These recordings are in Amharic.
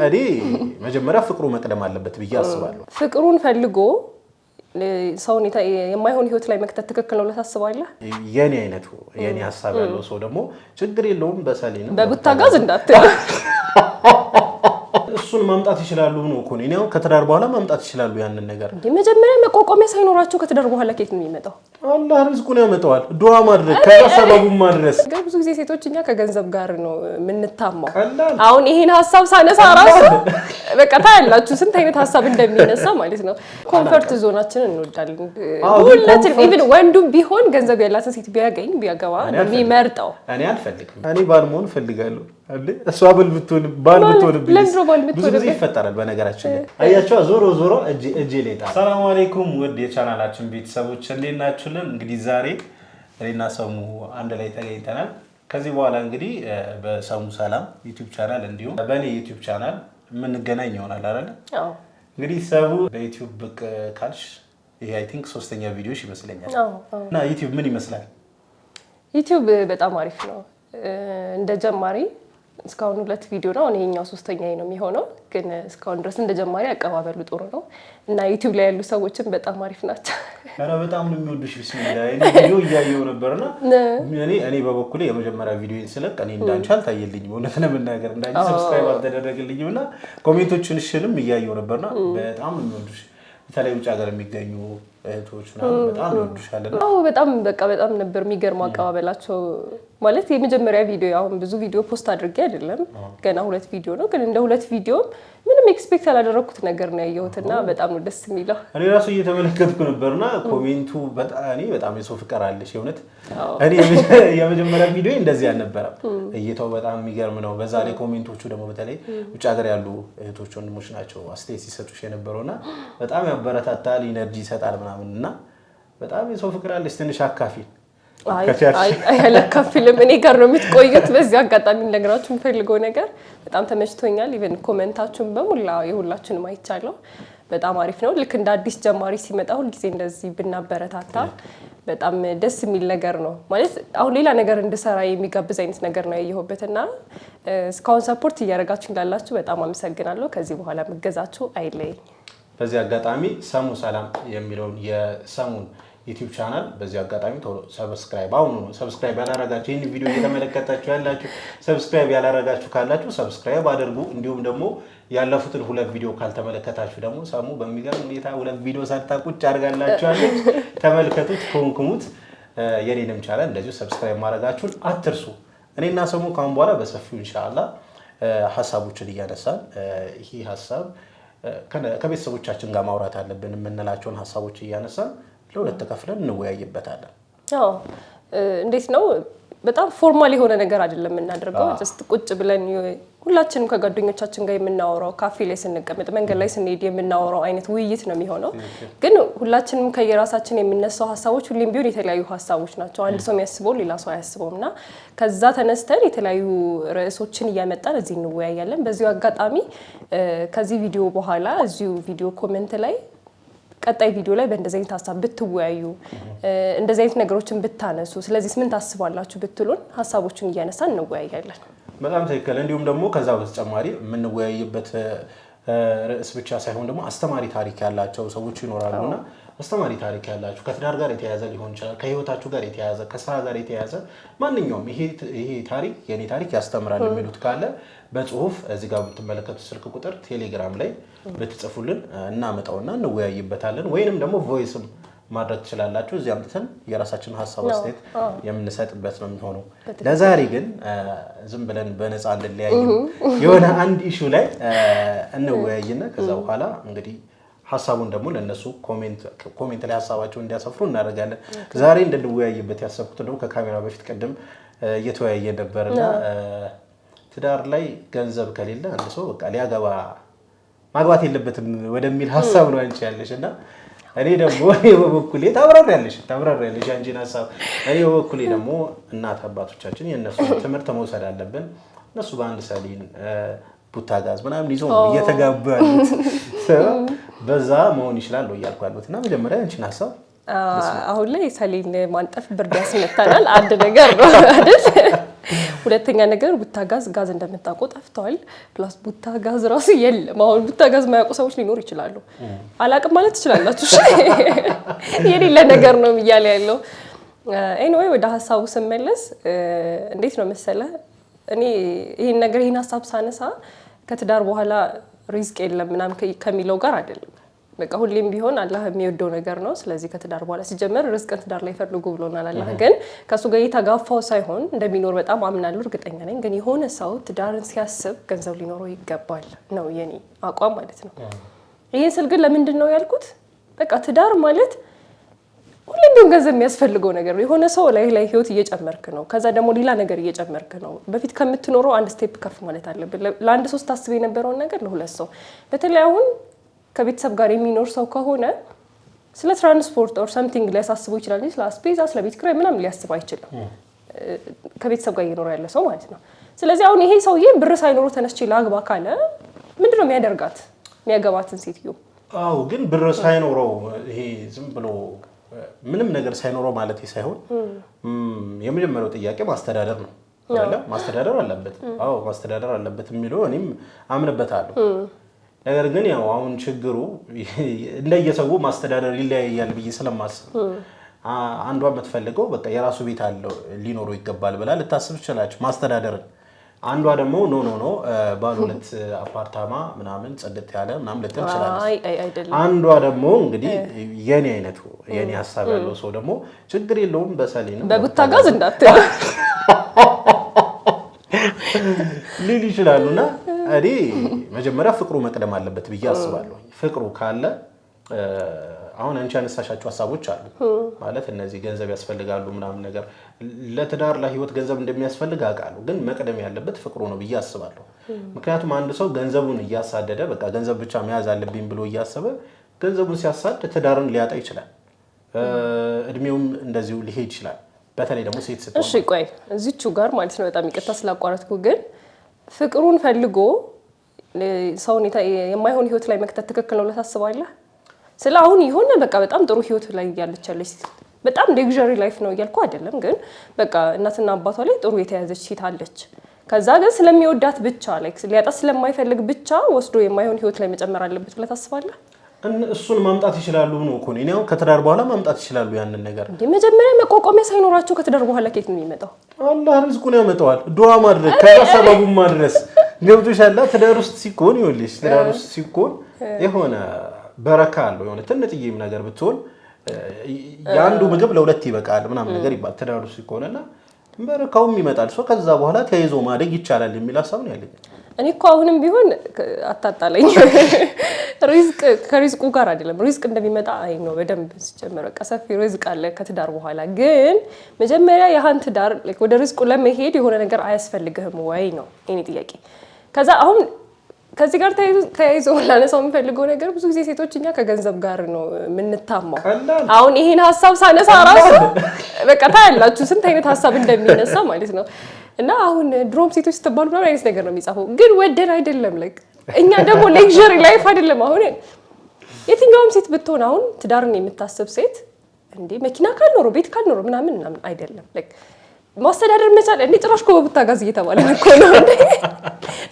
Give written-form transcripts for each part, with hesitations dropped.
እኔ መጀመሪያ ፍቅሩ መቅደም አለበት ብዬ አስባለሁ ፍቅሩን ፈልጎ ሰውን የማይሆን ህይወት ላይ መክተት ትክክል ነው ለታስባለህ የኔ ሐሳብ ያለው ሰው ደግሞ ችግር የለውም በሰሊን በቡታጋዝ እንዳትል እሱን ማምጣት ይችላሉ ነው እኮ ነው ከትዳር በኋላ ማምጣት ይችላሉ ያንን ነገር መጀመሪያ መቋቋሚያ ሳይኖራቸው ከትዳር በኋላ ከየት ነው የሚመጣው አላህ ርዝቁን ያመጣዋል ዱዓ ማድረግ ከሰበቡም ማድረስ ብዙ ጊዜ ሴቶችኛ ከገንዘብ ጋር ነው ምንታማው አሁን ይሄን ሐሳብ ሳነሳ ራሱ በቃ ታያላችሁ ስንት አይነት ሐሳብ እንደሚነሳ ማለት ነው ኮምፎርት ዞናችንን እንወዳለን ሁላችንም ኢቭን ወንዱም ቢሆን ገንዘብ ያላትን ሴት ቢያገኝ ቢያገባ የሚመርጠው እኔ አልፈልግም እኔ ባልሞን ፈልጋለሁ እሷ ባል ብትሆን ብዙ ጊዜ ይፈጠራል በነገራችን ላይ አያችሁ ዞሮ እጄ ሌጣ ሰላም አለይኩም ውድ የቻናላችን ቤተሰቦች እንዴት ናችሁልን እንግዲህ ዛሬ እኔና ሰሙ አንድ ላይ ተገኝተናል ከዚህ በኋላ እንግዲህ በሰሙ ሰላም ዩቲዩብ ቻናል እንዲሁም በኔ ዩቲዩብ ቻናል ምን ገናኝ ይሆናል አይደል አዎ እንግዲህ ሰሙ በዩቲዩብ ብቅ ካልሽ ይሄ አይ ቲንክ ሶስተኛ ቪዲዮሽ ይመስለኛል እና ዩቲዩብ ምን ይመስላል ዩቲዩብ በጣም አሪፍ ነው እንደ ጀማሪ እስካሁን 2 ቪዲዮ ነው እኔኛው ሶስተኛዬ ነው የሚሆነው ግን እስካሁን ድረስ እንደጀማሪ አቀባበሉ ጥሩ ነው እና ዩቲዩብ ላይ ያሉ ሰዎችን በጣም አሪፍ ናቸው አረ በጣም ነው የሚወዱሽ ቢስሚላህ እኔ ቪዲዮ እያየው ነበርና እኔ በበኩሌ የመጀመሪያ ቪዲዮን ስለቅ እኔ እንዳንቻል ታየልኝም እውነት ለምናገር እንዳንቺ ሰብስክራይብ አልተደረገልኝምና ኮሜንቶችንሽንም እያየው ነበርና በጣም ነው የሚወዱሽ በተለይ ውጭ ሀገር የሚገኙ እህቶች በጣም ይወዱሻልና አዎ በጣም ነበር የሚገርም አቀባበላቸው ማለት የመጀመሪያ ቪዲዮ አሁን ብዙ ቪዲዮ ፖስት አድርጌ አይደለም ገና 2 ቪዲዮ ነው ግን እንደ 2 ቪዲዮ ምንም ኤክስፔክት ያላደረኩት ነገር ነው ያየሁትና በጣም ነው ደስ የሚለው እኔ ራሱ እየተመለከትኩ ነበርና ኮሜንቱ በጣም የሰው ፍቅር አለሽ የእውነት እኔ የመጀመሪያ ቪዲዮ እንደዚህ አልነበረም እይታው በጣም የሚገርም ነው በዛ ላይ ኮሜንቶቹ ደግሞ በተለይ ውጭ ሀገር ያሉ እህቶች ወንድሞች ናቸው አስተያየት ሲሰጡሽ የነበረውና በጣም ያበረታታል ኢነርጂ ይሰጣል ምናምንና በጣም የሰው ፍቅር አለሽ ትንሽ አካፊ አይ አላካፍልም እኔ ጋር ነው የምትቆዩት በዚህ አጋጣሚ እንደግራችሁ የምፈልገው ነገር በጣም ተመችቶኛል ኢቭን ኮሜንታችሁን በሙላ የሁላችሁንም አይቻለሁ በጣም አሪፍ ነው ልክ እንደ አዲስ ጀማሪ ሲመጣ ሁሉ ጊዜ እንደዚህ ብናበረታታ በጣም ደስ የሚል ነገር ነው ማለት አሁን ሌላ ነገር እንድሰራ የሚጋብዝ አይነት ነገር ነው ያየሁበትና እስካሁን ሰፖርት እያደረጋችሁ እንዳላችሁ በጣም አመሰግናለሁ ከዚህ በኋላ መገዛችሁ አይለኝ በዚህ አጋጣሚ ሰሙ ሰላም የሚለውን የሰሙን ዩቲዩብ ቻናል በዚህ አጋጣሚ ሰብስክራይብ ያላረጋችሁ ይሄን ቪዲዮ እየተመለከታችሁ ያላችሁ ሰብስክራይብ ያላረጋችሁ ካላችሁ ሰብስክራይብ አድርጉ እንዲሁም ደግሞ ያለፉትን 2 ቪዲዮ ካልተመለከታችሁ ደግሞ ሰሙ በሚገርም ሁኔታ 2 ቪዲዮ ሳታቁጭ አድርጋላችኋለች ተመልከቱት ኮንኩሙት የኔንም ቻናል እንደዚሁ ሰብስክራይብ ማድረጋችሁን አትርሱ እኔና ሰሙ ካሁን በኋላ በሰፊው ኢንሻአላህ ሐሳቦችን እያነሳን ይሄ ሐሳብ ከቤተሰቦቻችን ጋር ማውራት አለብን የምንላቸውን ሐሳቦች እያነሳን ለሁለት ተከፍለን እንወያይበታለን አዎ እንዴት ነው በጣም ፎርማል የሆነ ነገር አይደለም እናደርገው just ቁጭ ብለን ሁላችንም ከጓደኞቻችን ጋር የምናወራው ካፌ ላይ ስንቀመጥ መንገድ ላይ ስንሄድ የምናወራው አይነት ውይይት ነው የሚሆነው ግን ሁላችንም ከየራሳችን የምንነሳው ሐሳቦች ሁሌም ቢሆን የተለያዩ ሐሳቦች ናቸው አንድ ሰው የሚያስበው ሌላ ሰው አያስበውምና ከዛ ተነስተን የተለያዩ ርዕሶችን እያመጣን እዚህ እንወያያለን በዚሁ አጋጣሚ ከዚህ ቪዲዮ በኋላ እዚሁ ቪዲዮ ኮሜንት ላይ ቀጣይ ቪዲዮ ላይ በእንደዚህ አይነት ሐሳብ ብትወያዩ እንደዚህ አይነት ነገሮችን ብታነሱ ስለዚህ ምን ታስባላችሁ ብትሉን ሐሳቦችን እያነሳን እንወያያለን በጣም ትክክል እንዲሁም ደግሞ ከዛው በተጨማሪ የምንወያይበት ርዕስ ብቻ ሳይሆን ደግሞ አስተማሪ ታሪክ ያላቸው ሰዎች ይኖራሉና አስተማሪ ታሪክ ያላችሁ ከትዳር ጋር የተያያዘ ሊሆን ይችላል ከህይወታችሁ ጋር የተያያዘ ከስራ ጋር የተያያዘ ማንኛውም ይሄ ታሪክ የኔ ታሪክ ያስተምራል የሚሉት ካለ በጽሁፍ እዚህ ጋር የምትመለከቱት ስልክ ቁጥር ቴሌግራም ላይ ብትጽፉልን እናመጣውና እንወያይበታለን ወይንም ደግሞ ቮይስም ማድረግ ትችላላችሁ እዚህ አምጥተን የራሳችንን ሐሳብ አስተያየት የምንሰጥበት ነው የሚሆነው ለዛሬ ግን ዝም ብለን በነፃ እንደለያይም የሆነ አንድ ኢሹ ላይ እንወያይና ከዛ በኋላ እንግዲህ ሐሳቡን ደግሞ ለነሱ ኮሜንት ላይ ሐሳባቸውን እንዲያሰፍሩ እናደርጋለን ዛሬ እንድንወያይበት ያሰብኩት ነው ከካሜራ በፊት ቀደም እየተወያየ ነበርና ትዳር ላይ ገንዘብ ከሌለ አንድ ሰው በቃ ማግባት የለበትም ወደሚል ሐሳብ ነው አንቺ ያለሽና እኔ ደግሞ በበኩሌ ታብራሪያለሽ አንቺን ሐሳብ እኔ በበኩሌ ደግሞ እናት አባቶቻችን የነሱ ትምህርት መውሰድ አለብን እነሱ በአንድ ሰሊን ቡታጋዝ ምናምን ይዘው እየተጋቡ ያሉት በዛ መሆን ይችላል ነው ያልኳሉትና መጀመሪያ አንቺን ሐሳብ አሁን ላይ ሰሊን ማንጠፍ ብርድ ያስመታናል አንድ ነገር ነው አይደል ሁለተኛ ነገር ቡታጋዝ ጋዝ እንደምታውቀው ጠፍቷል። ፕላስ ቡታጋዝ ራሱ የለም። አሁን ቡታጋዝ የማያውቁ ሰዎች ሊኖሩ ይችላሉ። አላቅም ማለት ትችላላችሁ። የሌለ ነገር ነው እያለ ያለው። ኤኒዌይ ወደ ሀሳቡ ስመለስ እንዴት ነው መሰለ እኔ ይሄን ሀሳብ ሳነሳ ከትዳር በኋላ ሪዝቅ የለም ምናምን ከሚለው ጋር አይደለም። በቃ ሁሌም ቢሆን አላህ የሚወደው ነገር ነው። ስለዚህ ከትዳር በኋላ ሲጀመር ርዝቅን ትዳር ላይ ፈልጉ ብሎናል አላህ። ግን ከሱ ጋር የተጋፋው ሳይሆን እንደሚኖር በጣም አምናለሁ፣ እርግጠኛ ነኝ። ግን የሆነ ሰው ትዳርን ሲያስብ ገንዘብ ሊኖረው ይገባል ነው የኔ አቋም ማለት ነው። ይሄን ስል ግን ለምንድን ነው ያልኩት? በቃ ትዳር ማለት ሁሌም ቢሆን ገንዘብ የሚያስፈልገው ነገር ነው። የሆነ ሰው ላይ ህይወት እየጨመርክ ነው። ከዛ ደግሞ ሌላ ነገር እየጨመርክ ነው። በፊት ከምትኖረው አንድ ስቴፕ ከፍ ማለት አለብን። ለአንድ ሰው ታስብ የነበረውን ነገር ለሁለት ሰው። በተለይ አሁን ከቤተሰብ ጋር የሚኖር ሰው ከሆነ ስለ ትራንስፖርት ኦር ሰምቲንግ ሊያሳስበው ይችላል እንጂ ስለ አስቤዛ፣ ስለ ቤት ኪራይ ምናምን ሊያስብ አይችልም። ከቤተሰብ ጋር እየኖረ ያለ ሰው ማለት ነው። ስለዚህ አሁን ይሄ ሰውዬ ብር ሳይኖረው ተነስቼ ላግባ ካለ ምንድነው የሚያደርጋት? የሚያገባትን ሴትዮ? አዎ፣ ግን ብር ሳይኖረው ይሄ ዝም ብሎ ምንም ነገር ሳይኖረው ማለት ሳይሆን የመጀመሪያው ጥያቄ ማስተዳደር ነው አይደለ? ማስተዳደር አለበት። አዎ ማስተዳደር አለበት የሚለው እኔም አምንበታለሁ። ነገር ግን ያው አሁን ችግሩ እንደየሰው ማስተዳደር ይለያያል ብዬ ስለማስብ አንዷ የምትፈልገው በቃ የራሱ ቤት አለው ሊኖረው ይገባል ብላ ልታስብ ትችላለች ማስተዳደርን። አንዷ ደግሞ ኖ ባለ ሁለት አፓርታማ ምናምን ጽድት ያለ ምናምን ልትል ትችላለች። አንዷ ደግሞ እንግዲህ የኔ ሀሳብ ያለው ሰው ደግሞ ችግር የለውም በሰሌን በቡታጋዝ እንዳትል ሊል ይችላሉና እኔ መጀመሪያ ፍቅሩ መቅደም አለበት ብዬ አስባለሁ። ፍቅሩ ካለ አሁን አንቺ ያነሳሻቸው ሀሳቦች አሉ ማለት እነዚህ ገንዘብ ያስፈልጋሉ ምናምን ነገር ለትዳር ለህይወት ገንዘብ እንደሚያስፈልግ አውቃለሁ። ግን መቅደም ያለበት ፍቅሩ ነው ብዬ አስባለሁ። ምክንያቱም አንድ ሰው ገንዘቡን እያሳደደ በቃ ገንዘብ ብቻ መያዝ አለብኝ ብሎ እያሰበ ገንዘቡን ሲያሳድ ትዳርን ሊያጣ ይችላል። እድሜውም እንደዚሁ ሊሄድ ይችላል። በተለይ ደግሞ ሴት ስትሆን እሺ ቆይ እዚቹ ጋር ማለት ነው በጣም ይቅርታ ስላቋረጥኩ፣ ግን ፍቅሩን ፈልጎ ሰውን የማይሆን ህይወት ላይ መክተት ትክክል ነው ለታስባለህ? ስለ አሁን የሆነ በቃ በጣም ጥሩ ህይወት ላይ ያለች በጣም ሌግዠሪ ላይፍ ነው እያልኩ አይደለም፣ ግን በቃ እናትና አባቷ ላይ ጥሩ የተያዘች ሴት አለች። ከዛ ግን ስለሚወዳት ብቻ ሊያጣ ስለማይፈልግ ብቻ ወስዶ የማይሆን ህይወት ላይ መጨመር አለበት ብለህ ታስባለህ? እሱን ማምጣት ይችላሉ ነው እኮ ነው ከትዳር በኋላ ማምጣት ይችላሉ ያንን ነገር። መጀመሪያ መቋቋሚያ ሳይኖራቸው ከትዳር በኋላ ከየት ነው የሚመጣው? አላህ ሪዝቁን ያመጣዋል። ዱዓ ማድረግ ከሰበቡ ማድረስ ገብቶሻል። ትዳር ውስጥ ሲኮን ይኸውልሽ ትዳር ውስጥ ሲኮን የሆነ በረካ አለው። የሆነ ትንጥዬም ነገር ብትሆን ያንዱ ምግብ ለሁለት ይበቃል ምናምን ነገር ይባል ትዳር ውስጥ ሲኮንና በረካውም ይመጣል። ከዛ በኋላ ተያይዞ ማደግ ይቻላል የሚል ሀሳብ ነው ያለኝ። እኔ እኮ አሁንም ቢሆን አታጣለኝ። ሪዝቅ ከሪዝቁ ጋር አይደለም። ሪዝቅ እንደሚመጣ አይ ነው በደንብ ሲጀመር በቃ ሰፊ ሪዝቅ አለ ከትዳር በኋላ። ግን መጀመሪያ ያንተ ትዳር ወደ ሪዝቁ ለመሄድ የሆነ ነገር አያስፈልግህም ወይ ነው የኔ ጥያቄ። ከዛ አሁን ከዚህ ጋር ተያይዞ ላነሳው የምፈልገው ነገር ብዙ ጊዜ ሴቶች እኛ ከገንዘብ ጋር ነው የምንታማው። አሁን ይሄን ሀሳብ ሳነሳ ራሱ በቃ ታያላችሁ ስንት አይነት ሀሳብ እንደሚነሳ ማለት ነው። እና አሁን ድሮም ሴቶች ስትባሉ ምናምን አይነት ነገር ነው የሚጻፈው፣ ግን ወደን አይደለም። እኛ ደግሞ ሌክዠሪ ላይፍ አይደለም። አሁን የትኛውም ሴት ብትሆን አሁን ትዳርን የምታስብ ሴት እንዴ መኪና ካልኖረው ቤት ካልኖረው ምናምን አይደለም ማስተዳደር መቻል እንዴ ጭራሽ እኮ በቡታጋዝ እየተባለ እኮ ነው እንዴ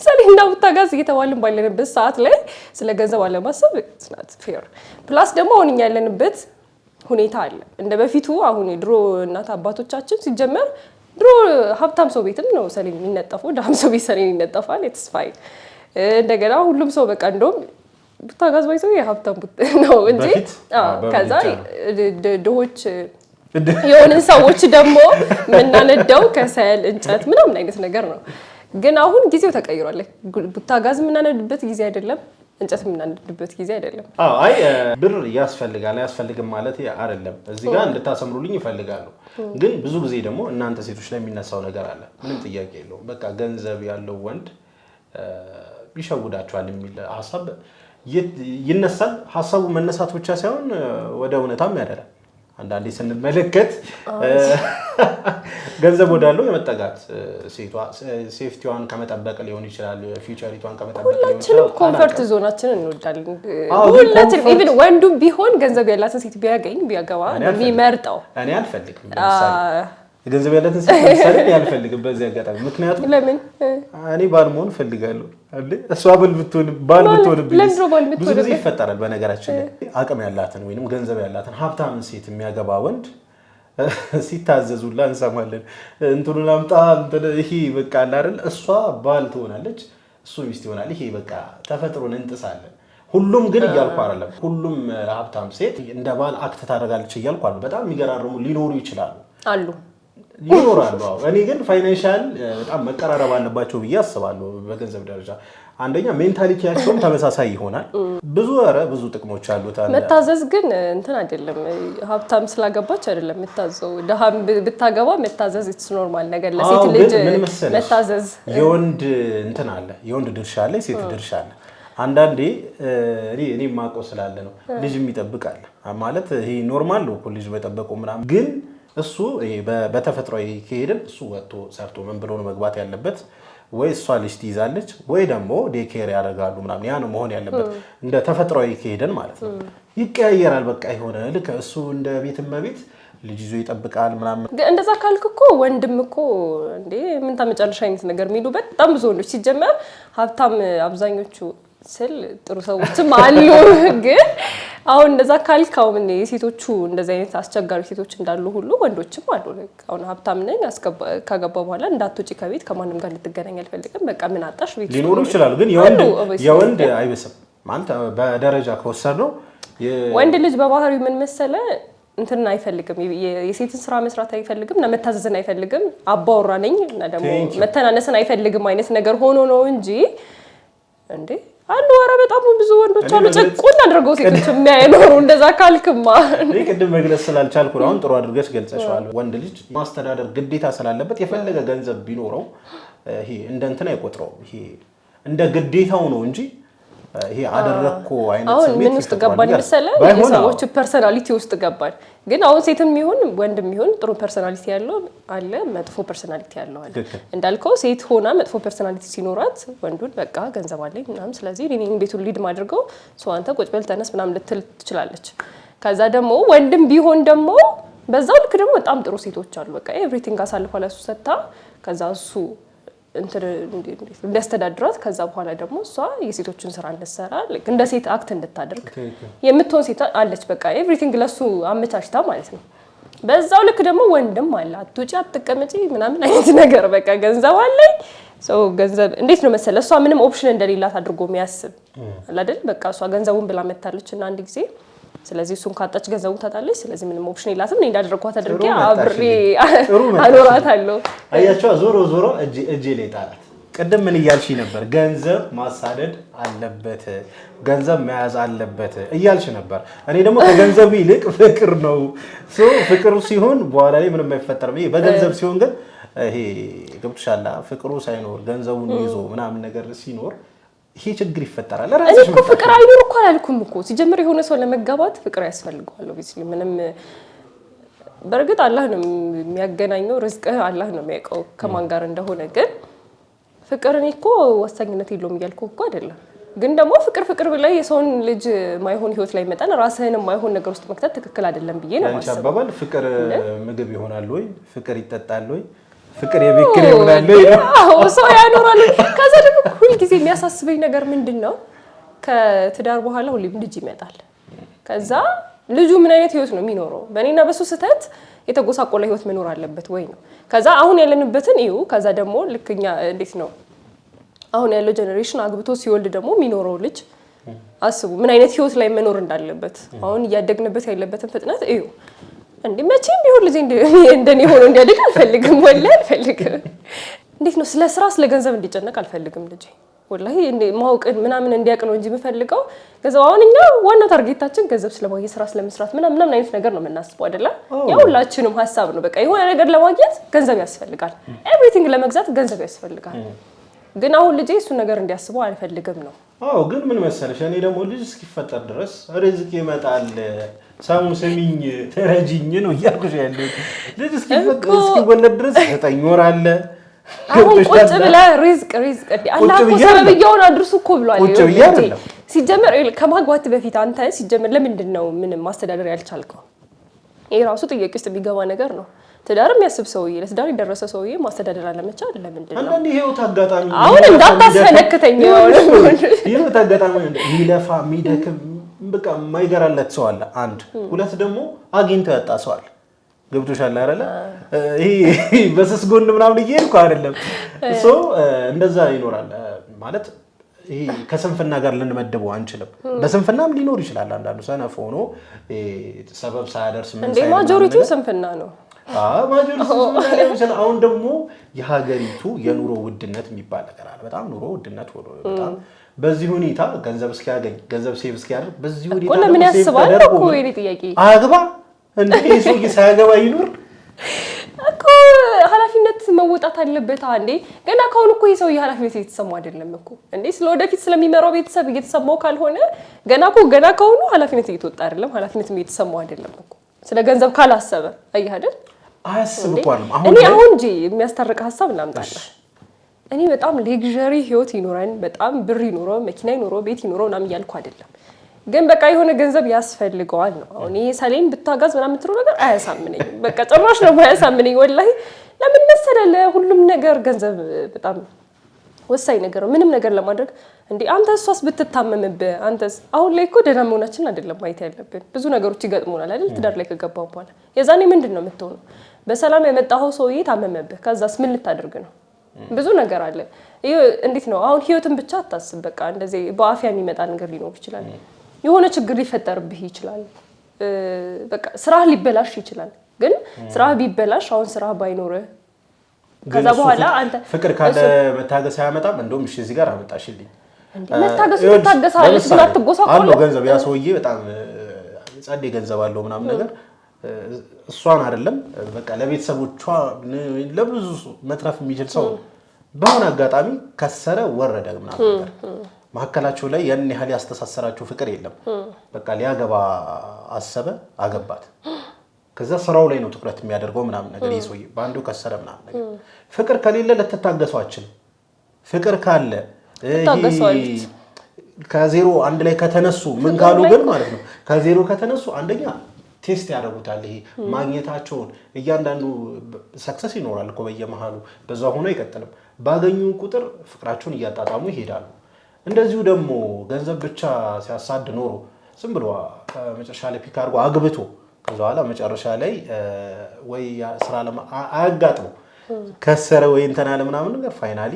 ሰሊና ቡታጋዝ እየተባልን ባለንበት ሰዓት ላይ ስለ ገንዘብ አለማሰብ ስናት ፌር። ፕላስ ደግሞ አሁን እኛ ያለንበት ሁኔታ አለ እንደ በፊቱ። አሁን የድሮ እናት አባቶቻችን ሲጀመር ድሮ ሀብታም ሰው ቤትም ነው ሰሌን የሚነጠፈው፣ ድሃም ሰው ቤት ሰሌን ይነጠፋል። የተስፋይ እንደገና ሁሉም ሰው በቃ እንደውም ቡታጋዝ ባይሰው የሀብታም ነው እንጂ ከዛ ድሆች የሆንን ሰዎች ደግሞ የምናነዳው ከሰል እንጨት ምናምን አይነት ነገር ነው። ግን አሁን ጊዜው ተቀይሯል። ቡታጋዝ የምናነድበት ጊዜ አይደለም፣ እንጨት የምናነድበት ጊዜ አይደለም። አይ ብር ያስፈልጋል አያስፈልግም ማለት አይደለም። እዚህ ጋር እንድታሰምሩልኝ ይፈልጋሉ። ግን ብዙ ጊዜ ደግሞ እናንተ ሴቶች ላይ የሚነሳው ነገር አለ፣ ምንም ጥያቄ የለውም። በቃ ገንዘብ ያለው ወንድ ይሸውዳቸዋል የሚል ሀሳብ ይነሳል። ሀሳቡ መነሳት ብቻ ሳይሆን ወደ እውነታም ያደላል። አንዳንዴ ስንመለከት ገንዘብ ወዳለው የመጠጋት ሴቷ ሴፍቲዋን ከመጠበቅ ሊሆን ይችላል፣ ፊውቸሪቷን ከመጠበቅ ሊሆን ይችላል። ሁላችንም ኮምፎርት ዞናችንን እንወዳለን። ሁላችንም ኢቭን ወንዱም ቢሆን ገንዘብ ያላትን ሴት ቢያገኝ ቢያገባ የሚመርጠው። እኔ አልፈልግም። ገንዘብ ያላትን ሴት ለምሳሌ ያልፈልግም በዚህ አጋጣሚ። ምክንያቱም ለምን እኔ ባል መሆን ፈልጋለሁ አይደል? እሷ ባል ብትሆንብኝ ብዙ ጊዜ ይፈጠራል። በነገራችን ላይ አቅም ያላትን ወይንም ገንዘብ ያላትን ሀብታምን ሴት የሚያገባ ወንድ ሲታዘዙላ እንሰማለን። እንትኑን አምጣ ይሄ በቃ አለ አይደል? እሷ ባል ትሆናለች፣ እሱ ሚስት ይሆናል። ይሄ በቃ ተፈጥሮን እንጥሳለን። ሁሉም ግን እያልኩ አይደለም። ሁሉም ሀብታም ሴት እንደ ባል አክት ታደርጋለች እያልኩ አይደለም። በጣም የሚገራርሙ ሊኖሩ ይችላሉ ይኖራሉ። እኔ ግን ፋይናንሻል በጣም መቀራረብ አለባቸው ብዬ አስባለሁ። በገንዘብ ደረጃ አንደኛ ሜንታሊቲያቸውም ተመሳሳይ ይሆናል። ብዙ ጥቅሞች አሉት። መታዘዝ ግን እንትን አይደለም። ሀብታም ስላገባች አይደለም የምታዘው። ደሃም ብታገባ መታዘዝ ኢትስ ኖርማል ነገር። ለሴት ልጅ መታዘዝ የወንድ እንትን አለ፣ የወንድ ድርሻ አለ፣ የሴት ድርሻ አለ። አንዳንዴ እኔ ማውቀው ስላለ ነው። ልጅ የሚጠብቃል ማለት ይሄ ኖርማል ነው እኮ ልጅ መጠበቁ ምናምን። ግን እሱ በተፈጥሯዊ ከሄድን እሱ ወጥቶ ሰርቶ ምን ብሎ ነው መግባት ያለበት? ወይ እሷ ልጅ ትይዛለች ወይ ደግሞ ዴኬር ያደርጋሉ ምናምን። ያ ነው መሆን ያለበት እንደ ተፈጥሯዊ ከሄድን ማለት ነው። ይቀያየራል በቃ የሆነ ልክ እሱ እንደ ቤት እመቤት ልጅ ይዞ ይጠብቃል ምናምን። እንደዛ ካልክ እኮ ወንድም እኮ እንዴ ምን ታመጫለሽ አይነት ነገር የሚሉ በጣም ብዙ ወንዶች ሲጀመር ሀብታም አብዛኞቹ ስል ጥሩ ሰዎችም አሉ። ግን አሁን እንደዛ ካልክ አሁን የሴቶቹ እንደዚህ አይነት አስቸጋሪ ሴቶች እንዳሉ ሁሉ ወንዶችም አሉ። አሁን ሀብታም ነኝ ካገባ በኋላ እንዳትወጪ ከቤት ከማንም ጋር ልትገናኝ አልፈልግም በቃ ምን አጣሽ ቤት ሊኖሩ ይችላሉ። ግን የወንድ አይበስም ማለት በደረጃ ከወሰድነው ወንድ ልጅ በባህሪው ምን መሰለ እንትን አይፈልግም። የሴትን ስራ መስራት አይፈልግም እና መታዘዝን አይፈልግም። አባወራ ነኝ እና ደግሞ መተናነስን አይፈልግም አይነት ነገር ሆኖ ነው እንጂ እንዴ አሉ። ኧረ በጣም ብዙ ወንዶች አሉ ጭቁን አድርገው ሴቶች የሚያይኖሩ። እንደዛ ካልክማ እኔ ቅድም መግለጽ ስላልቻልኩ ነው። አሁን ጥሩ አድርገሽ ገልጸሻል። ወንድ ልጅ ማስተዳደር ግዴታ ስላለበት የፈለገ ገንዘብ ቢኖረው ይሄ እንደ እንትን አይቆጥረውም። ይሄ እንደ ግዴታው ነው እንጂ ይሄ አደረኩ አይነት ስሜት አሁን ምን ውስጥ ገባን መሰለህ? የሰዎች ፐርሰናሊቲ ውስጥ ገባን። ግን አሁን ሴትም ይሁን ወንድም ይሁን ጥሩ ፐርሰናሊቲ ያለው አለ፣ መጥፎ ፐርሰናሊቲ ያለው አለ። እንዳልከው ሴት ሆና መጥፎ ፐርሰናሊቲ ሲኖራት ወንዱን በቃ ገንዘብ አለኝ ምናምን ስለዚህ እኔ ቤቱን ሊድ ማድርገው ሰው አንተ ቁጭ በል ተነስ ምናምን ልትል ትችላለች። ከዛ ደግሞ ወንድም ቢሆን ደግሞ በዛው ልክ ደግሞ በጣም ጥሩ ሴቶች አሉ። በቃ ኤቭሪቲንግ አሳልፋ ለሱ ሰጥታ ከዛ እሱ እንዲያስተዳድራት ከዛ በኋላ ደግሞ እሷ የሴቶችን ስራ እንድትሰራ እንደ ሴት አክት እንድታደርግ የምትሆን ሴት አለች። በቃ ኤቭሪቲንግ ለሱ አመቻችታ ማለት ነው። በዛው ልክ ደግሞ ወንድም አለ። አትውጪ አትቀመጪ ምናምን አይነት ነገር በቃ ገንዘብ አለኝ ሰው ገንዘብ እንዴት ነው መሰለ እሷ ምንም ኦፕሽን እንደሌላት አድርጎ የሚያስብ አይደል? በቃ እሷ ገንዘቡን ብላ መታለች እና አንድ ጊዜ ስለዚህ እሱን ካጣች ገንዘቡን ታጣለች። ስለዚህ ምንም ኦፕሽን የላትም። እኔ እንዳደረኳት አድርጌ አብሬ አኖራታለሁ። አያቸው ዞሮ እጄ ላይ ጣላት። ቅድም ምን እያልሽ ነበር? ገንዘብ ማሳደድ አለበት፣ ገንዘብ መያዝ አለበት እያልሽ ነበር። እኔ ደግሞ ከገንዘብ ይልቅ ፍቅር ነው። ፍቅሩ ሲሆን በኋላ ላይ ምንም አይፈጠርም። ይሄ በገንዘብ ሲሆን ግን ይሄ ገብቶሻል። ፍቅሩ ሳይኖር ገንዘቡን ይዞ ምናምን ነገር ሲኖር ይሄ ችግር ይፈጠራል። እኔ እኮ ፍቅር አይኖር እኮ አላልኩም እኮ። ሲጀምር የሆነ ሰው ለመጋባት ፍቅር ያስፈልገዋል። ኦብቪስሊ ምንም በእርግጥ አላህ ነው የሚያገናኘው፣ ርዝቅህ አላህ ነው የሚያውቀው ከማን ጋር እንደሆነ። ግን ፍቅር እኔ እኮ ወሳኝነት የለውም እያልኩ እኮ አይደለም። ግን ደግሞ ፍቅር ብላይ የሰውን ልጅ ማይሆን ህይወት ላይ መጣን ራስህን ማይሆን ነገር ውስጥ መክተት ትክክል አይደለም ብዬ ነው ማሰብ። አባባል ፍቅር ምግብ ይሆናል ወይ? ፍቅር ይጠጣል ወይ? ፍቅር የቤክር ይሆናል ወይ? አዎ ሰው ያኖራል። ከዛ ደግሞ ሁሉ ጊዜ የሚያሳስበኝ ነገር ምንድነው? ከትዳር በኋላ ሁሌም ልጅ ይመጣል። ከዛ ልጁ ምን አይነት ህይወት ነው የሚኖረው? በእኔና በሱ ስህተት የተጎሳቆለ ህይወት መኖር አለበት ወይ ነው። ከዛ አሁን ያለንበትን እዩ። ከዛ ደግሞ ልክኛ እንዴት ነው አሁን ያለው ጄኔሬሽን አግብቶ ሲወልድ ደግሞ የሚኖረው ልጅ አስቡ ምን አይነት ህይወት ላይ መኖር እንዳለበት። አሁን እያደግንበት ያለበትን ፍጥነት እዩ። እንዴ መቼም ቢሆን ልጅ እንደኔ ሆኖ እንዲያድግ አልፈልግም። ወላሂ አልፈልግም። እንዴት ነው ስለ ስራ ስለ ገንዘብ እንዲጨነቅ አልፈልግም። ልጅ ወላሂ ማወቅ ምናምን እንዲያውቅ ነው እንጂ የምፈልገው ገንዘብ። አሁን እኛ ዋና ታርጌታችን ገንዘብ ስለማግኘት ስራ ስለመስራት ምናምን አይነት ነገር ነው የምናስበው አይደለ? ያው ሁላችንም ሀሳብ ነው በቃ የሆነ ነገር ለማግኘት ገንዘብ ያስፈልጋል። ኤቭሪቲንግ ለመግዛት ገንዘብ ያስፈልጋል። ግን አሁን ልጅ እሱ ነገር እንዲያስበው አልፈልግም ነው። አዎ ግን ምን መሰለሽ እኔ ደግሞ ልጅ እስኪፈጠር ድረስ ርዝቅ ይመጣል ሳሙ ስሚኝ ተረጂኝ ነው እያልኩሽ ያለው። ልጅ እስኪወለድ ድረስ 9 ወር አለ። አሁን ቁጭ ብለህ ሪዝቅ አላህ እኮ ሰበብያውን አድርሱ እኮ ብሏል። ሲጀመር ከማግባት በፊት አንተ ሲጀመር ለምንድን ነው ምንም ማስተዳደር ያልቻልከው? ይሄ ራሱ ጥያቄ ውስጥ የሚገባ ነገር ነው። ትዳር የሚያስብ ሰውዬ ለትዳር የደረሰ ሰውዬ ማስተዳደር አለመቻል ለምንድን ነው? አንዳንዴ ህይወት አጋጣሚ አሁን እንዳታስፈነክተኝ ነው ህይወት አጋጣሚ የሚለፋ የሚደክም በቃ የማይገራለት ሰው አለ። አንድ ሁለት ደግሞ አግኝቶ ያጣ ሰው አለ። ገብቶሻል አይደለ? ይሄ በስስ ጎን ምናምን እየሄድኩ አይደለም። እንደዛ ይኖራል ማለት ይሄ ከስንፍና ጋር ልንመድበው አንችልም። በስንፍናም ሊኖር ይችላል። አንዳንዱ ሰነፍ ሆኖ ሰበብ ሳያደርስ ምን ሳይሆን ማጆሪቲው ስንፍና ነው። ማጆሪቲው ስንፍና ነው ይችላል። አሁን ደግሞ የሀገሪቱ የኑሮ ውድነት የሚባል ነገር አለ። በጣም ኑሮ ውድነት ሆኖ በጣም በዚህ ሁኔታ ገንዘብ እስኪያገኝ ገንዘብ ሴቭ እስኪያደርግ በዚህ ሁኔታ እኮ ለምን ያስባል እኮ የኔ ጥያቄ አግባ እንዴ ሰውዬ ሳያገባ ይኖር እኮ ኃላፊነት መወጣት አለበት። አንዴ ገና ካሁን እኮ የሰውዬ ኃላፊነት እየተሰማው አይደለም እኮ እንዴ ስለወደፊት ስለሚመራው ቤተሰብ እየተሰማው ካልሆነ ገና ካሁኑ ኃላፊነት እየተወጣ አይደለም፣ ኃላፊነት እየተሰማው አይደለም እኮ ስለ ገንዘብ ካላሰበ አየህ አይደል? አያስብ እኮ ነው። አሁን እንጂ የሚያስታርቅ ሀሳብ እናምጣለን። እኔ በጣም ሌግዠሪ ህይወት ይኖረን፣ በጣም ብር ይኖረው፣ መኪና ይኖረው፣ ቤት ይኖረው ምናምን እያልኩ አይደለም፣ ግን በቃ የሆነ ገንዘብ ያስፈልገዋል ነው። አሁን ይሄ ሰሌን ብታጋዝ ምናምን የምትለው ነገር አያሳምነኝም። በቃ ጭራሽ ነው አያሳምነኝ። ወላሂ ለምን መሰለህ ለሁሉም ነገር ገንዘብ በጣም ወሳኝ ነገር ነው። ምንም ነገር ለማድረግ እንዴ አንተ እሷስ ብትታመምብህ አንተስ አሁን ላይ እኮ ደህና መሆናችን አይደለም ማየት ያለብን። ብዙ ነገሮች ይገጥሙናል አይደል? ትዳር ላይ ከገባን በኋላ የዛኔ ምንድን ነው የምትሆነው? በሰላም የመጣኸው ሰውዬ ታመመብህ፣ ከዛስ ምን ልታደርግ ነው? ብዙ ነገር አለ። እንዴት ነው አሁን ህይወትን ብቻ አታስብ። በቃ እንደዚህ በአፍያ የሚመጣ ነገር ሊኖር ይችላል። የሆነ ችግር ሊፈጠርብህ ይችላል። በቃ ስራህ ሊበላሽ ይችላል። ግን ስራህ ቢበላሽ አሁን ስራህ ባይኖርህ ከዛ በኋላ አንተ ፍቅር ካለ መታገስ አያመጣም። እንደውም እሺ እዚህ ጋር አመጣሽልኝ መታገስ ትታገሳለህ ግን አትጎሳቆል አለው ገንዘብ ያ ሰውዬ በጣም ጸዴ ገንዘብ አለው ምናምን ነገር እሷን አይደለም በቃ ለቤተሰቦቿ ለብዙ መትረፍ የሚችል ሰው በሆነ አጋጣሚ ከሰረ ወረደ ምናምን ነገር ማከላቸው ላይ ያን ያህል ያስተሳሰራቸው ፍቅር የለም። በቃ ሊያገባ አሰበ፣ አገባት። ከዛ ስራው ላይ ነው ትኩረት የሚያደርገው ምናምን ነገር ይሰውይ ባንዱ ከሰረ ምናምን ነገር ፍቅር ከሌለ ለተታገሰው አይችልም። ፍቅር ካለ ከዜሮ አንድ ላይ ከተነሱ ምን ካሉ ግን ማለት ነው ከዜሮ ከተነሱ አንደኛ ቴስት ያደርጉታል። ይሄ ማግኘታቸውን እያንዳንዱ ሰክሰስ ይኖራል እኮ በየመሃሉ በዛ ሆኖ አይቀጥልም። ባገኙ ቁጥር ፍቅራቸውን እያጣጣሙ ይሄዳሉ። እንደዚሁ ደግሞ ገንዘብ ብቻ ሲያሳድ ኖሮ ዝም ብሎ መጨረሻ ላይ ፒክ አድርጎ አግብቶ ከዛ በኋላ መጨረሻ ላይ ወይ ስራ አያጋጥመው ከሰረ ወይ እንተና ለምናምን ነገር ፋይናሊ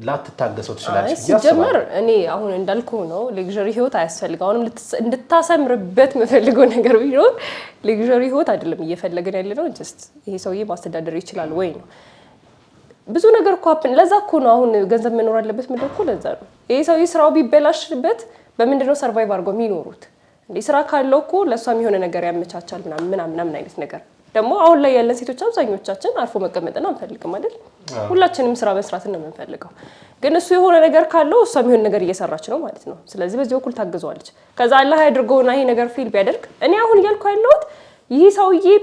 ላትታገሰው ትችላለች። ሲጀመር እኔ አሁን እንዳልኩህ ነው ሌግዠሪ ህይወት አያስፈልግም። አሁንም እንድታሰምርበት የምፈልገው ነገር ቢኖር ሌግዠሪ ህይወት አይደለም እየፈለግን ያለ ነው። ጀስት ይሄ ሰውዬ ማስተዳደር ይችላል ወይ ነው። ብዙ ነገር እኮ ሀፕን ለዛ እኮ ነው አሁን ገንዘብ መኖር አለበት ምንድን እኮ ለዛ ነው። ይሄ ሰውዬ ስራው ቢበላሽበት በምንድን ነው ሰርቫይቭ አድርገው የሚኖሩት? እንዴ ስራ ካለው እኮ ለእሷም የሆነ ነገር ያመቻቻል ምናምን አይነት ነገር ደግሞ አሁን ላይ ያለን ሴቶች አብዛኞቻችን አርፎ መቀመጥን አንፈልግም አይደል? ሁላችንም ስራ መስራትን ነው የምንፈልገው። ግን እሱ የሆነ ነገር ካለው እሷም የሆነ ነገር እየሰራች ነው ማለት ነው። ስለዚህ በዚህ በኩል ታግዘዋለች። ከዛ አላህ ያድርገውና ይሄ ነገር ፊል ቢያደርግ እኔ አሁን እያልኩ ያለሁት ይሄ ሰውዬው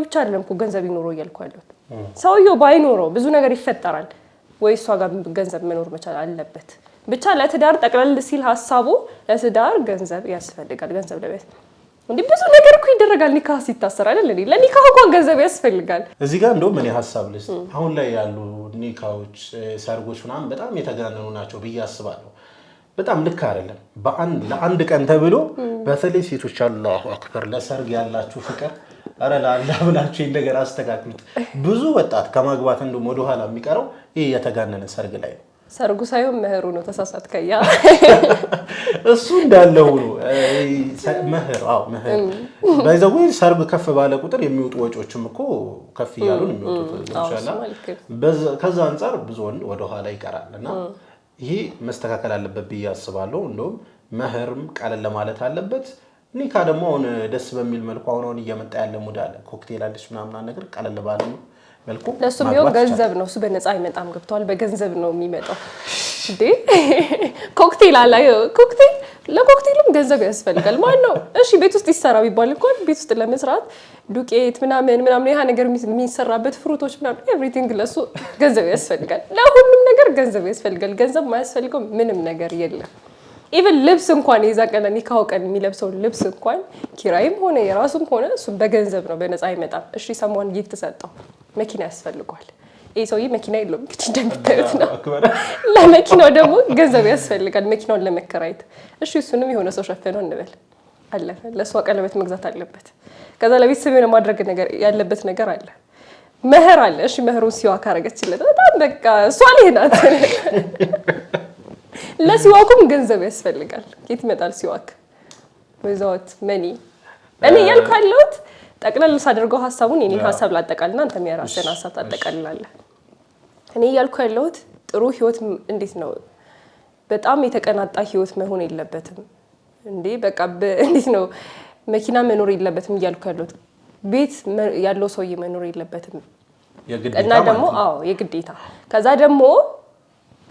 ብቻ አይደለም እኮ ገንዘብ ይኖረው እያልኩ ያለሁት። ሰውዬው ባይኖረው ብዙ ነገር ይፈጠራል ወይ እሷ ጋር ገንዘብ መኖር መቻል አለበት። ብቻ ለትዳር ጠቅለል ሲል ሐሳቡ ለትዳር ገንዘብ ያስፈልጋል። ገንዘብ ለቤት እንዴ ብዙ ነገር እኮ ይደረጋል። ኒካህ ሲታሰር አይደል እንዴ? ለኒካህ እንኳን ገንዘብ ያስፈልጋል። እዚህ ጋር እንደውም እኔ ሐሳብ ልስ አሁን ላይ ያሉ ኒካዎች፣ ሰርጎች ምናምን በጣም የተጋነኑ ናቸው ብዬ አስባለሁ። በጣም ልክ አይደለም። ለአንድ ቀን ተብሎ በተለይ ሴቶች አላሁ አክበር ለሰርግ ያላችሁ ፍቅር አረ ለአላህ ብላችሁ ይሄን ነገር አስተካክሉት። ብዙ ወጣት ከማግባት እንደውም ወደ ኋላ የሚቀረው ይሄ የተጋነነ ሰርግ ላይ ነው። ሰርጉ ሳይሆን መህሩ ነው። ተሳሳትከኝ። እሱ እንዳለው ነው መህር። መህር ባይዘው ሰርግ ከፍ ባለ ቁጥር የሚወጡ ወጪዎችም እኮ ከፍ እያሉ ነው የሚወጡት ኢንሻአላህ። ከዛ አንፃር ብዙ ወደ ኋላ ይቀራልና ይሄ መስተካከል አለበት ብዬ አስባለሁ። እንደውም መህርም ቀለል ለማለት አለበት። ኒካ ደግሞ አሁን ደስ በሚል መልኩ አሁን እየመጣ ያለ ሙድ አለ። ኮክቴል አለች ምናምን ነገር ቀለል ባለ መልኩ ለሱ ቢሆን ገንዘብ ነው። እሱ በነፃ አይመጣም። ገብቷል። በገንዘብ ነው የሚመጣው እንዴ ኮክቴል አለ። ኮክቴል ለኮክቴልም ገንዘብ ያስፈልጋል። ማን ነው እሺ ቤት ውስጥ ይሰራ ቢባል እንኳን ቤት ውስጥ ለመስራት ዱቄት ምናምን ያ ነገር የሚሰራበት ፍሩቶች ምናምን ኤቭሪቲንግ ለሱ ገንዘብ ያስፈልጋል። ለሁሉም ነገር ገንዘብ ያስፈልጋል። ገንዘብ ማያስፈልገው ምንም ነገር የለም። ኢቭን ልብስ እንኳን የዛ ቀን ኒካው ቀን የሚለብሰው ልብስ እንኳን ኪራይም ሆነ የራሱም ሆነ እሱ በገንዘብ ነው፣ በነፃ አይመጣም። እሺ ሰሞን ጊፍት ሰጠው፣ መኪና ያስፈልጓል። ይሄ ሰውዬ መኪና የለውም እንግዲህ እንደምታዩት ነው። ለመኪናው ደግሞ ገንዘብ ያስፈልጋል መኪናውን ለመከራየት። እሺ እሱንም የሆነ ሰው ሸፈነው እንበል፣ አለፈ። ለእሷ ቀለበት መግዛት አለበት። ከዛ ለቤተሰብ የሆነ ማድረግ ነገር ያለበት ነገር አለ፣ መህር አለ። እሺ መህሩን ሲዋ ካረገችለት በጣም በቃ እሷ ላይ ናት። ለሲዋኩም ገንዘብ ያስፈልጋል። ከየት ይመጣል ሲዋክ? ወይዛውት መኒ እኔ ያልኩ ያለሁት ጠቅለል ሳደርገው ሐሳቡን የኔን ሐሳብ ላጠቃልና አንተም የራስህን ሐሳብ ታጠቃልላለህ። እኔ ያልኩ ያለሁት ጥሩ ህይወት እንዴት ነው በጣም የተቀናጣ ህይወት መሆን የለበትም እንዴ። በቃ እንዴት ነው መኪና መኖር የለበትም እያልኩ ያለሁት፣ ቤት ያለው ሰውዬ መኖር የለበትም እና ደግሞ የግዴታ ከዛ ደግሞ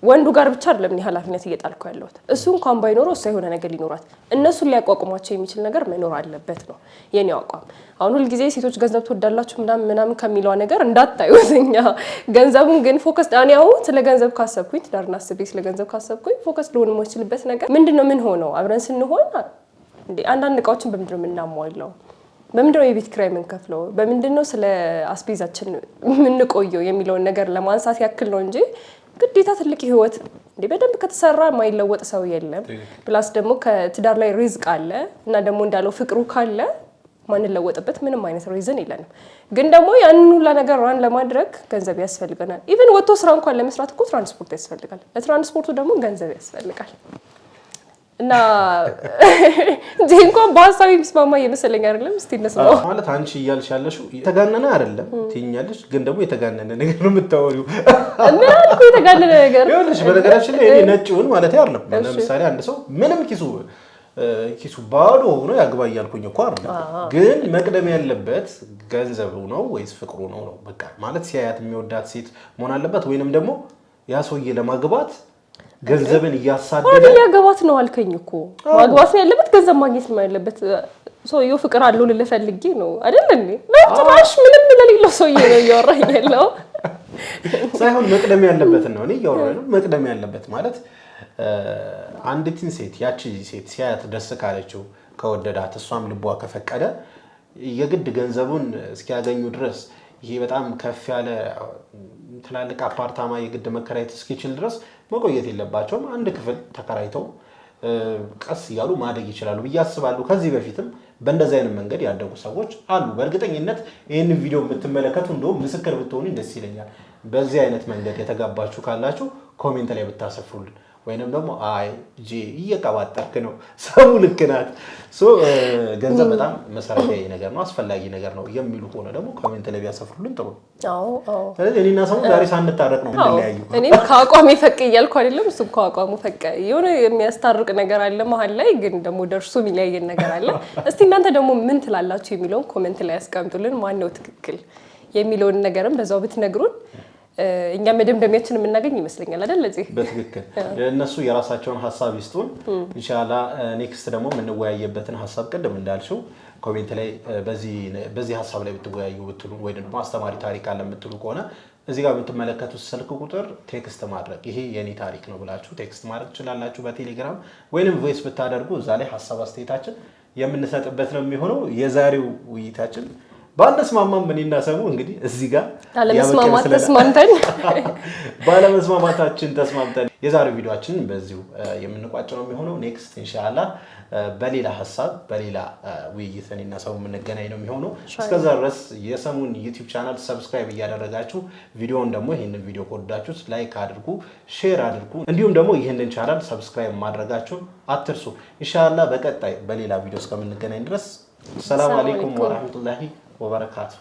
ወንዱ ጋር ብቻ አይደለም ኃላፊነት እየጣልኩ ያለሁት። እሱ እንኳን ባይኖረው እሱ የሆነ ነገር ሊኖራት እነሱን ሊያቋቁሟቸው የሚችል ነገር መኖር አለበት ነው የኔ አቋም። አሁን ሁሉ ጊዜ ሴቶች ገንዘብ ትወዳላችሁ ምናምን ከሚለው ነገር እንዳታዩትኛ። ገንዘቡን ግን ፎከስ ዳንያው ስለ ገንዘብ ካሰብኩኝ ትዳርና አስቤ ስለ ገንዘብ ካሰብኩኝ ፎከስ ሊሆን የማይችልበት ነገር ምንድነው? ምን ሆነው አብረን ስንሆን እንዴ አንዳንድ እቃዎችን በምንድነው የምናሟላው? በምንድነው የቤት ኪራይ የምንከፍለው? በምንድነው ስለ አስቤዛችን የምንቆየው የሚለውን ነገር ለማንሳት ያክል ነው እንጂ ግዴታ ትልቅ ህይወት እንዴ በደንብ ከተሰራ ማይለወጥ ሰው የለም። ፕላስ ደግሞ ከትዳር ላይ ሪዝቅ አለ እና ደግሞ እንዳለው ፍቅሩ ካለ ማንለወጥበት ምንም አይነት ሪዝን የለንም። ግን ደግሞ ያንን ሁላ ነገር ራን ለማድረግ ገንዘብ ያስፈልገናል። ኢቭን ወጥቶ ስራ እንኳን ለመስራት እኮ ትራንስፖርት ያስፈልጋል። ለትራንስፖርቱ ደግሞ ገንዘብ ያስፈልጋል። እና እንኳን በሀሳብ የሚስማማ የመሰለኝ አይደለም። እስቲ እንስማው። ማለት አንቺ እያልሽ ያለሽው የተጋነነ አይደለም ትይኛለሽ፣ ግን ደግሞ የተጋነነ ነገር ነው የምታወሪው። ምን አልኩ? የተጋነነ ነገር ይኸውልሽ፣ በነገራችን ላይ እኔ ነጭውን ማለት አይደለም። ለምሳሌ አንድ ሰው ምንም ኪሱ ባዶ ሆኖ ያግባ እያልኩኝ እኮ አይደለም። ግን መቅደም ያለበት ገንዘቡ ነው ወይስ ፍቅሩ ነው? በቃ ማለት ሲያያት የሚወዳት ሴት መሆን አለበት፣ ወይንም ደግሞ ያ ሰውዬ ለማግባት ገንዘብን እያሳደደ ያገባት ነው አልከኝ እኮ። ማግባት ነው ያለበት፣ ገንዘብ ማግኘት ነው ያለበት። ሰውዬው ፍቅር አለው ልፈልጊ ነው አይደል እንዴ? ለጭራሽ ምንም ለሌለው ሰውዬ ነው እያወራኝ ያለው ሳይሆን መቅደም ያለበት ነው። እኔ እያወራኝ ነው መቅደም ያለበት ማለት አንዲትን ሴት ያቺ ሴት ሲያያት ደስ ካለችው ከወደዳት እሷም ልቧ ከፈቀደ የግድ ገንዘቡን እስኪያገኙ ድረስ ይሄ በጣም ከፍ ያለ ትላልቅ አፓርታማ የግድ መከራየት እስኪችል ድረስ መቆየት የለባቸውም። አንድ ክፍል ተከራይተው ቀስ እያሉ ማደግ ይችላሉ ብዬ አስባለሁ። ከዚህ በፊትም በእንደዚህ አይነት መንገድ ያደጉ ሰዎች አሉ። በእርግጠኝነት ይህንን ቪዲዮ የምትመለከቱ እንደውም ምስክር ብትሆኑ ደስ ይለኛል። በዚህ አይነት መንገድ የተጋባችሁ ካላችሁ ኮሜንት ላይ ብታሰፍሩልን፣ ወይንም ደግሞ አይ እየቀባጠርክ ነው ሰው ልክ ናት ገንዘብ በጣም መሰረታዊ ነገር ነው አስፈላጊ ነገር ነው የሚሉ ሆነ ደግሞ ኮሜንት ላይ ቢያሰፍሩልን ጥሩ። ስለዚህ እኔና ሰው ዛሬ ሳንታረቅ ነው የምንለያዩ። እኔም ከአቋሜ ፈቅ እያልኩ አይደለም፣ እሱም ከአቋሙ ፈቅ። የሆነ የሚያስታርቅ ነገር አለ መሀል ላይ፣ ግን ደግሞ ደርሶ የሚለያየን ነገር አለ። እስቲ እናንተ ደግሞ ምን ትላላችሁ የሚለውን ኮሜንት ላይ ያስቀምጡልን። ማነው ትክክል የሚለውን ነገርም በዛው ብትነግሩን እኛ መደምደሚያችን የምናገኝ ይመስለኛል አይደል? ለዚህ በትክክል እነሱ የራሳቸውን ሐሳብ ይስጡን። ኢንሻአላህ ኔክስት ደግሞ የምንወያየበትን ሐሳብ ቅድም እንዳልሽው ኮሜንት ላይ በዚህ ሐሳብ ላይ ብትወያዩ ብትሉ ወይ ደግሞ አስተማሪ ታሪክ አለ የምትሉ ከሆነ እዚህ ጋር የምትመለከቱት ስልክ ቁጥር ቴክስት ማድረግ ይሄ የኔ ታሪክ ነው ብላችሁ ቴክስት ማድረግ ትችላላችሁ በቴሌግራም ወይንም ቮይስ ብታደርጉ እዛ ላይ ሐሳብ አስተያየታችን የምንሰጥበት ነው የሚሆነው። የዛሬው ውይይታችን ባለመስማማም እኔና ሰሙ እንግዲህ እዚህ ጋር ባለመስማማታችን ተስማምተን የዛሬው ቪዲዮአችንን በዚሁ የምንቋጭ ነው የሚሆነው። ኔክስት ኢንሻአላህ በሌላ ሐሳብ በሌላ ውይይት እኔና ሰሙ የምንገናኝ ነው የሚሆነው። እስከዛ ድረስ የሰሙን ዩቲዩብ ቻናል ሰብስክራይብ እያደረጋችሁ ቪዲዮውን ደግሞ ይሄንን ቪዲዮ ከወደዳችሁት ላይክ አድርጉ፣ ሼር አድርጉ። እንዲሁም ደግሞ ይሄንን ቻናል ሰብስክራይብ ማድረጋችሁን አትርሱ። ኢንሻአላህ በቀጣይ በሌላ ቪዲዮ እስከምንገናኝ ድረስ ሰላም አለይኩም ወራህመቱላሂ ወበረካቱ።